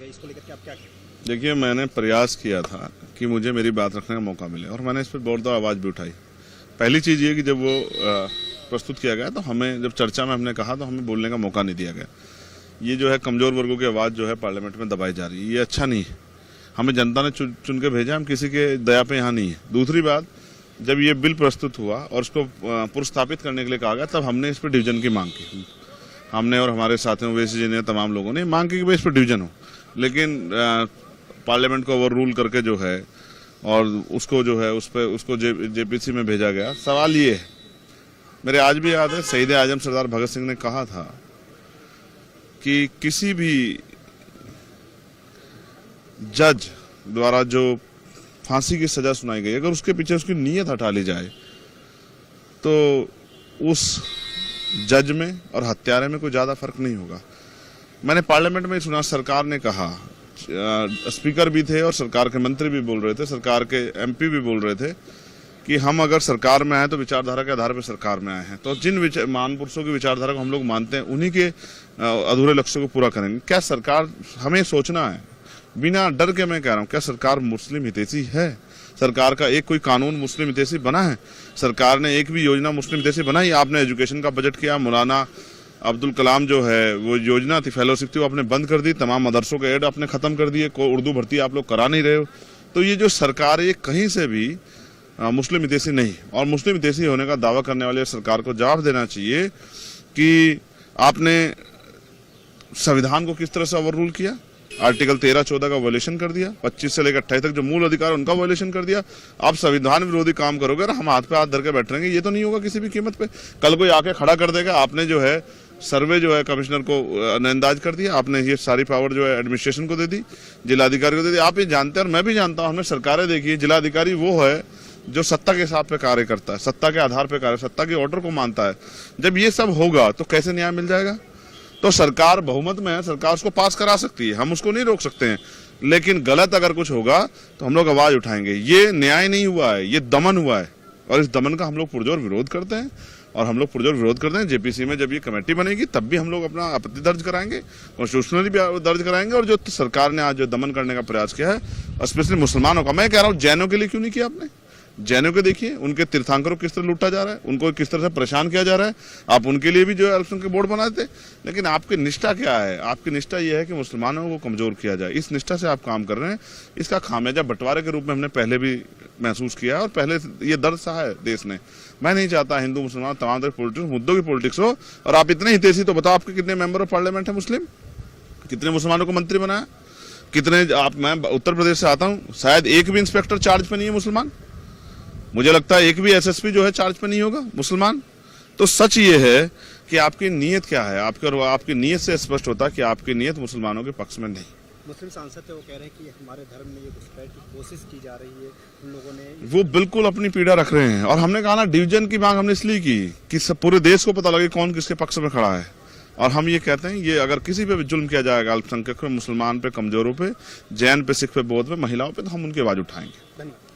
है, इसको लेकर के आप क्या कहें? देखिए, मैंने प्रयास किया था कि मुझे मेरी बात रखने का मौका मिले और मैंने इस पर बहुत आवाज़ भी उठाई। पहली चीज़ ये कि जब वो प्रस्तुत किया गया तो हमें, जब चर्चा में हमने कहा तो हमें बोलने का मौका नहीं दिया गया। ये जो है कमज़ोर वर्गों की आवाज़ जो है पार्लियामेंट में दबाई जा रही है, ये अच्छा नहीं है। हमें जनता ने चुन के भेजा, हम किसी के दया पे यहाँ नहीं है। दूसरी बात, जब ये बिल प्रस्तुत हुआ और उसको पुरस्तापित करने के लिए कहा गया, तब हमने इस पर डिवीजन की मांग की। हमने और हमारे साथियों ओवैसी जी ने, तमाम लोगों ने मांग की कि भाई इस पर डिवीजन हो, लेकिन पार्लियामेंट को ओवर रूल करके जो है और उसको जो है उसको जेपीसी में भेजा गया। सवाल ये है, मेरे आज भी याद है, शहीद आजम सरदार भगत सिंह ने कहा था कि किसी भी जज द्वारा जो फांसी की सजा सुनाई गई, अगर उसके पीछे उसकी नीयत हटा ली जाए तो उस जज में और हत्यारे में कोई ज्यादा फर्क नहीं होगा। मैंने पार्लियामेंट में सुना, सरकार ने कहा, स्पीकर भी थे और सरकार के मंत्री भी बोल रहे थे, सरकार के एमपी भी बोल रहे थे कि हम अगर सरकार में आए तो विचारधारा के आधार पर सरकार में आए हैं, तो जिन महान पुरुषों की विचारधारा को हम लोग मानते हैं उन्हीं के अधूरे लक्ष्यों को पूरा करेंगे। क्या सरकार, हमें सोचना है बिना डर के, मैं कह रहा हूँ, क्या सरकार मुस्लिम हितैषी है? सरकार का एक कोई कानून मुस्लिम हितैषी बना है? सरकार ने एक भी योजना मुस्लिम हितैषी बनाई? आपने एजुकेशन का बजट किया, मौलाना अब्दुल कलाम जो है वो योजना थी, फेलोशिप थी, वो आपने बंद कर दी, तमाम मदरसों के एड आपने खत्म कर दिए, कोई उर्दू भर्ती आप लोग करा नहीं रहे हो। तो ये जो सरकार है ये कहीं से भी मुस्लिम हितैषी नहीं, और मुस्लिम हितैषी होने का दावा करने वाले सरकार को जवाब देना चाहिए कि आपने संविधान को किस तरह से ओवर रूल किया, आर्टिकल 13-14 का वायलेशन कर दिया, 25 से लेकर 28 तक जो मूल अधिकार उनका वायलेशन कर दिया। आप संविधान विरोधी काम करोगे और हम हाथ पे हाथ धर के बैठ रहेंगे, ये तो नहीं होगा किसी भी कीमत पे। कल कोई आके खड़ा कर देगा, आपने जो है सर्वे जो है कमिश्नर को नजरअंदाज कर दिया, आपने ये सारी पावर जो है एडमिनिस्ट्रेशन को दे दी, जिलाधिकारी को दे दी। आप ये जानते हैं और मैं भी जानता हूँ, हमने सरकारें देखी है, जिलाधिकारी वो है जो सत्ता के हिसाब पे कार्य करता है, सत्ता के आधार पे कार्य, सत्ता के ऑर्डर को मानता है। जब ये सब होगा तो कैसे न्याय मिल जाएगा? तो सरकार बहुमत में है, सरकार उसको पास करा सकती है, हम उसको नहीं रोक सकते हैं, लेकिन गलत अगर कुछ होगा तो हम लोग आवाज उठाएंगे। ये न्याय नहीं हुआ है, ये दमन हुआ है, और इस दमन का हम लोग पुरजोर विरोध करते हैं। और हम लोग पुरजोर विरोध करते हैं। जेपीसी में जब ये कमेटी बनेगी तब भी हम लोग अपना आपत्ति दर्ज कराएंगे, कॉन्स्टिट्यूशनली भी दर्ज कराएंगे। और जो सरकार ने आज जो दमन करने का प्रयास किया है, स्पेशली मुसलमानों का, मैं कह रहा हूँ जैनों के लिए क्यों नहीं किया आपने? जैनों के देखिए, उनके तीर्थंकरों को किस तरह लूटा जा रहा है, उनको किस तरह से परेशान किया जा रहा है। आप उनके लिए भी जो इलेक्शन के बोर्ड बनाए थे, लेकिन आपकी निष्ठा क्या है? आपकी निष्ठा यह है कि मुसलमानों को कमजोर किया जाए। इस निष्ठा से आप काम कर रहे हैं। इसका खामियाजा बंटवारे के रूप में हमने पहले भी महसूस किया है और पहले ये दर्द सहा है देश ने। मैं नहीं चाहता हिंदू मुसलमान तमाम तरह पॉलिटिक्स, मुद्दों की पॉलिटिक्स हो। और आप इतने हितैषी, तो बताओ आपके कितने मेंबर ऑफ पार्लियामेंट है मुस्लिम? कितने मुसलमानों को मंत्री बनाया? कितने? मैं उत्तर प्रदेश से आता हूँ, शायद एक भी इंस्पेक्टर चार्ज पे नहीं है मुसलमान। मुझे लगता है एक भी एसएसपी जो है चार्ज पे नहीं होगा मुसलमान। तो सच ये है कि आपकी नीयत क्या है, आपकी नीयत से स्पष्ट होता है कि आपकी नीयत मुसलमानों के पक्ष में नहीं। मुस्लिम सांसद थे, वो कह रहे हैं कि हमारे धर्म में ये घुसपैठ की कोशिश की जा रही है, उन लोगों ने, वो बिल्कुल अपनी पीड़ा रख रहे हैं। और हमने कहा ना, डिवीजन की मांग हमने इसलिए की कि सब पूरे देश को पता लगे कौन किसके पक्ष में खड़ा है। और हम ये कहते हैं, ये अगर किसी पे भी जुल्म किया जाएगा, अल्पसंख्यक पे, मुसलमान पे, कमजोरों पे, जैन पे, सिख पे, बौद्ध पे, महिलाओं पे, तो हम उनकी आवाज उठाएंगे। धन्यवाद।